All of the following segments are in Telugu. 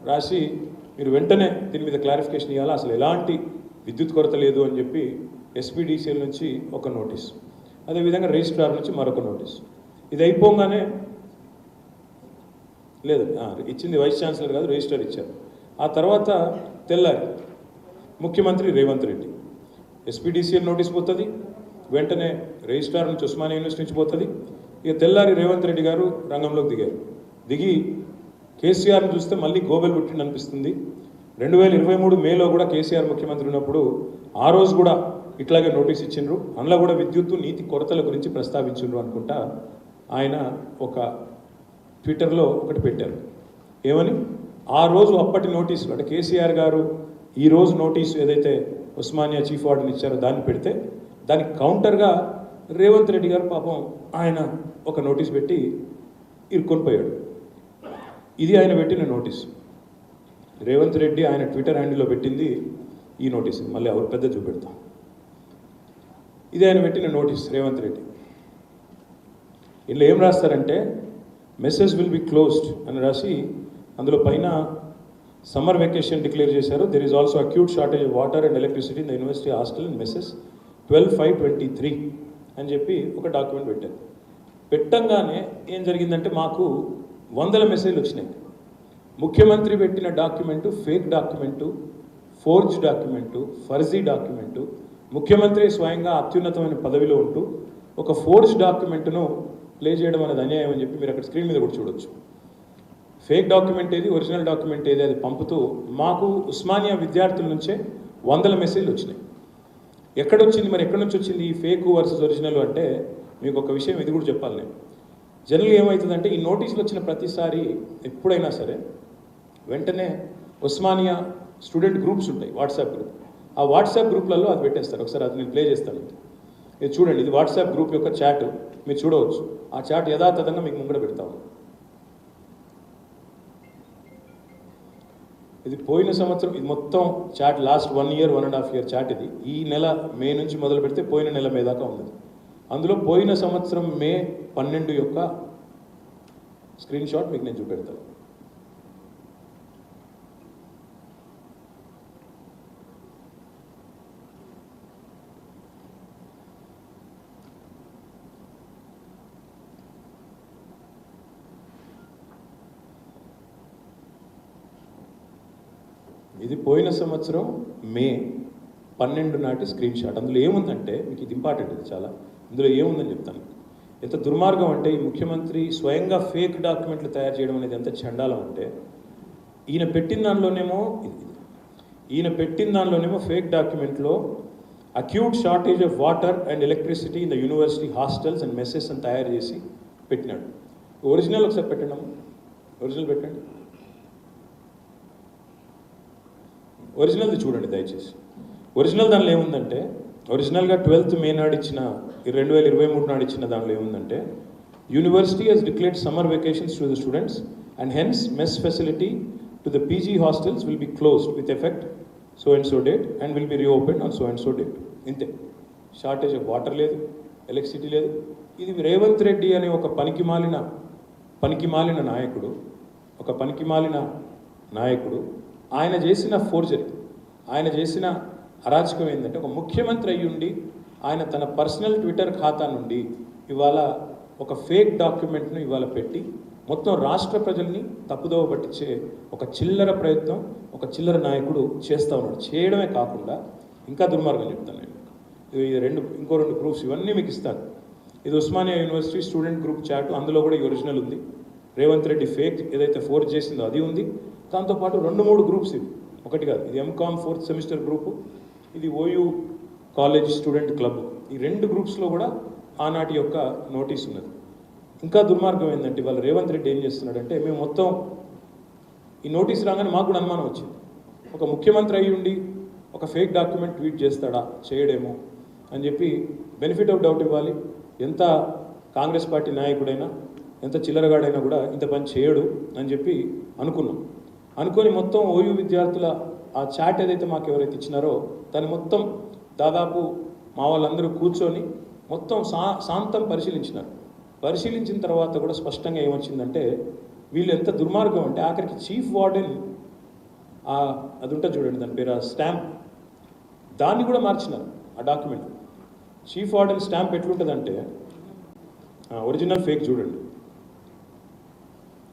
రాసి మీరు వెంటనే దీని మీద క్లారిఫికేషన్ ఇవ్వాలా, అసలు ఎలాంటి విద్యుత్ కొరత లేదు అని చెప్పి ఎస్పీడీసీఎల్ నుంచి ఒక నోటీస్, అదేవిధంగా రిజిస్ట్రార్ నుంచి మరొక నోటీస్. ఇది అయిపోగానే లేదు ఇచ్చింది వైస్ ఛాన్సలర్ కాదు, రిజిస్ట్రార్ ఇచ్చారు. ఆ తర్వాత తెల్లారి ముఖ్యమంత్రి రేవంత్ రెడ్డి ఎస్పీడీసీఎల్ నోటీస్ పోతుంది, వెంటనే రిజిస్ట్రార్ నుంచి ఉస్మానియా యూనివర్సిటీ నుంచి పోతుంది. ఇక తెల్లారి రేవంత్ రెడ్డి గారు రంగంలోకి దిగి కేసీఆర్ని చూస్తే మళ్ళీ గోబెల్ పుట్టింది అనిపిస్తుంది. 2023 మేలో కూడా కేసీఆర్ ముఖ్యమంత్రి ఉన్నప్పుడు ఆ రోజు కూడా ఇట్లాగే నోటీస్ ఇచ్చిండ్రు, అందులో కూడా విద్యుత్తు నీతి కొరతల గురించి ప్రస్తావించిండ్రు అనుకుంటా. ఆయన ఒక ట్విట్టర్లో ఒకటి పెట్టారు, ఏమని ఆ రోజు అప్పటి నోటీసులు అంటే కేసీఆర్ గారు ఈ రోజు నోటీసు ఏదైతే ఉస్మానియా చీఫ్ వార్డెన్ ఇచ్చారో దాన్ని పెడితే దానికి కౌంటర్గా రేవంత్ రెడ్డి గారు పాపం ఆయన ఒక నోటీస్ పెట్టి ఇరుక్కొని పోయాడు. ఇది ఆయన పెట్టిన నోటీస్. రేవంత్ రెడ్డి ఆయన ట్విట్టర్ హ్యాండిల్లో పెట్టింది ఈ నోటీస్, మళ్ళీ ఎవరు పెద్ద చూపెడతాం. ఇది ఆయన పెట్టిన నోటీస్ రేవంత్ రెడ్డి. ఇందులో ఏం రాస్తారంటే మెసేజ్ విల్ బి క్లోజ్డ్ అని రాసి అందులో పైన సమ్మర్ వెకేషన్ డిక్లేర్ చేశారు. There is also acute shortage of water and electricity in the university hostel in message 12/5/23 అని చెప్పి ఒక డాక్యుమెంట్ పెట్టారు. పెట్టంగానే ఏం జరిగిందంటే మాకు 100 మెసేజ్లు వచ్చినాయి. ముఖ్యమంత్రి పెట్టిన document fake document, forge document, ఫర్జీ డాక్యుమెంటు, ముఖ్యమంత్రి స్వయంగా అత్యున్నతమైన పదవిలో ఉంటూ ఒక ఫోర్జ్ డాక్యుమెంట్ను ప్లే చేయడం అనేది అన్యాయం అని చెప్పి మీరు అక్కడ స్క్రీన్ మీద కూడా చూడొచ్చు. ఫేక్ డాక్యుమెంట్ ఏది, ఒరిజినల్ డాక్యుమెంట్ ఏది అది పంపుతూ మాకు ఉస్మానియా విద్యార్థుల నుంచే 100 మెసేజ్లు వచ్చినాయి. ఎక్కడొచ్చింది మరి, ఎక్కడి నుంచి వచ్చింది ఈ ఫేక్ వర్సెస్ ఒరిజినల్ అంటే మీకు ఒక విషయం ఇది కూడా చెప్పాలి నేను. జనరల్గా ఏమవుతుందంటే ఈ నోటీసులు వచ్చిన ప్రతిసారి ఎప్పుడైనా సరే వెంటనే ఉస్మానియా స్టూడెంట్ గ్రూప్స్ ఉంటాయి, వాట్సాప్ గ్రూప్, ఆ వాట్సాప్ గ్రూప్లలో అది పెట్టేస్తారు. ఒకసారి అది నేను ప్లే చేస్తాను. ఇది చూడండి, ఇది వాట్సాప్ గ్రూప్ యొక్క చాట్, మీరు చూడవచ్చు. ఆ చాట్ యథాతథంగా మీకు ముంగడ పెడతాము. ఇది పోయిన సంవత్సరం, ఇది మొత్తం chat last 1 year 1.5 year chat. ఇది ఈ నెల మే నుంచి మొదలు పెడితే పోయిన నెల మే దాకా ఉన్నది. అందులో పోయిన సంవత్సరం మే 12 యొక్క స్క్రీన్ షాట్ మీకు నేను చూపెడతాను. ఇది పోయిన సంవత్సరం మే 12 నాటి స్క్రీన్ షాట్. అందులో ఏముందంటే మీకు ఇది ఇంపార్టెంట్, ఇది చాలా. ఇందులో ఏముందని చెప్తాను. ఎంత దుర్మార్గం అంటే ఈ ముఖ్యమంత్రి స్వయంగా ఫేక్ డాక్యుమెంట్లు తయారు చేయడం అనేది ఎంత చండాలం అంటే ఈయన పెట్టిన దానిలోనేమో ఫేక్ డాక్యుమెంట్లో acute shortage of water and electricity in the university hostels and messes అని తయారు చేసి పెట్టినాడు. ఒరిజినల్ ఒకసారి పెట్టండి, ఒరిజినల్ పెట్టండి. ఒరిజినల్ది చూడండి దయచేసి. ఒరిజినల్ దానిలో ఏముందంటే, ఒరిజినల్గా 12th మే నాడు ఇచ్చిన 2023 నాడు ఇచ్చిన దానిలో ఏముందంటే, university has declared summer vacations to the students and hence mess facility to the PG hostels will be closed with effect so and so date and will be reopen on so and so date. ఇంతే. షార్టేజ్ ఆఫ్ వాటర్ లేదు, ఎలక్ట్రిసిటీ లేదు. ఇది రేవంత్ రెడ్డి అనే ఒక పనికిమాలిన నాయకుడు ఆయన చేసిన ఫోర్జరీ, ఆయన చేసిన అరాచకం ఏంటంటే, ఒక ముఖ్యమంత్రి అయ్యుండి ఆయన తన పర్సనల్ ట్విట్టర్ ఖాతా నుండి ఇవాళ ఒక ఫేక్ డాక్యుమెంట్ను ఇవాళ పెట్టి మొత్తం రాష్ట్ర ప్రజల్ని తప్పుదోవ పట్టించే ఒక చిల్లర ప్రయత్నం ఒక చిల్లర నాయకుడు చేస్తూ ఉన్నాడు. చేయడమే కాకుండా ఇంకా దుర్మార్గం చెప్తాను నేను. ఇంకో రెండు ప్రూఫ్స్ ఇవన్నీ మీకు ఇస్తాను. ఇది Osmania university student group chat, అందులో కూడా ఈ ఒరిజినల్ ఉంది. రేవంత్ రెడ్డి ఫేక్ ఏదైతే ఫోర్జ్ చేసిందో అది ఉంది. దాంతోపాటు 2-3 గ్రూప్స్, ఇవి ఒకటి కాదు. ఇది MCOM 4th సెమిస్టర్ గ్రూపు, ఇది OU కాలేజ్ స్టూడెంట్ క్లబ్. ఈ 2 గ్రూప్స్లో కూడా ఆనాటి యొక్క నోటీస్ ఉన్నది. ఇంకా దుర్మార్గం ఏంటంటే ఇవాళ రేవంత్ రెడ్డి ఏం చేస్తున్నాడంటే, మేము మొత్తం ఈ నోటీస్ రాగానే మాకు కూడా అనుమానం వచ్చింది, ఒక ముఖ్యమంత్రి అయ్యి ఉండి ఒక ఫేక్ డాక్యుమెంట్ ట్వీట్ చేస్తాడా, చేయడేమో అని చెప్పి బెనిఫిట్ ఆఫ్ డౌట్ ఇవ్వాలి. ఎంత కాంగ్రెస్ పార్టీ నాయకుడైనా ఎంత చిల్లరగాడైనా కూడా ఇంత పని చేయడు అని చెప్పి అనుకొని మొత్తం OU విద్యార్థుల ఆ చాట్ ఏదైతే మాకు ఎవరైతే ఇచ్చినారో దాన్ని మొత్తం దాదాపు మా వాళ్ళందరూ కూర్చొని మొత్తం శాంతం పరిశీలించిన తర్వాత కూడా స్పష్టంగా ఏమొచ్చిందంటే, వీళ్ళు ఎంత దుర్మార్గం అంటే ఆఖరికి చీఫ్ వార్డెన్ అది ఉంటుంది చూడండి, దాని పేరు స్టాంప్, దాన్ని కూడా మార్చినారు ఆ డాక్యుమెంట్. చీఫ్ వార్డెన్ స్టాంప్ ఎట్లుంటుందంటే ఒరిజినల్ ఫేక్ చూడండి,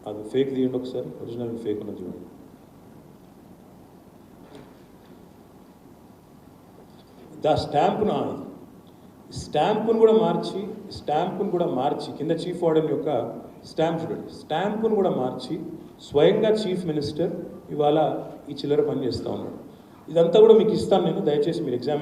అది ఫేక్ తీయండి ఒకసారి, ఒరిజినల్ ఫేక్ ఉన్నది చూడండి. స్టాంపును కూడా మార్చి కింద చీఫ్ వార్డెన్ యొక్క స్టాంప్ చూడండి, స్టాంపును కూడా మార్చి స్వయంగా చీఫ్ మినిస్టర్ ఇవాళ ఈ చిల్లర పని చేస్తూ ఉన్నాడు. ఇదంతా కూడా మీకు ఇస్తాను నేను, దయచేసి మీరు ఎగ్జామిన్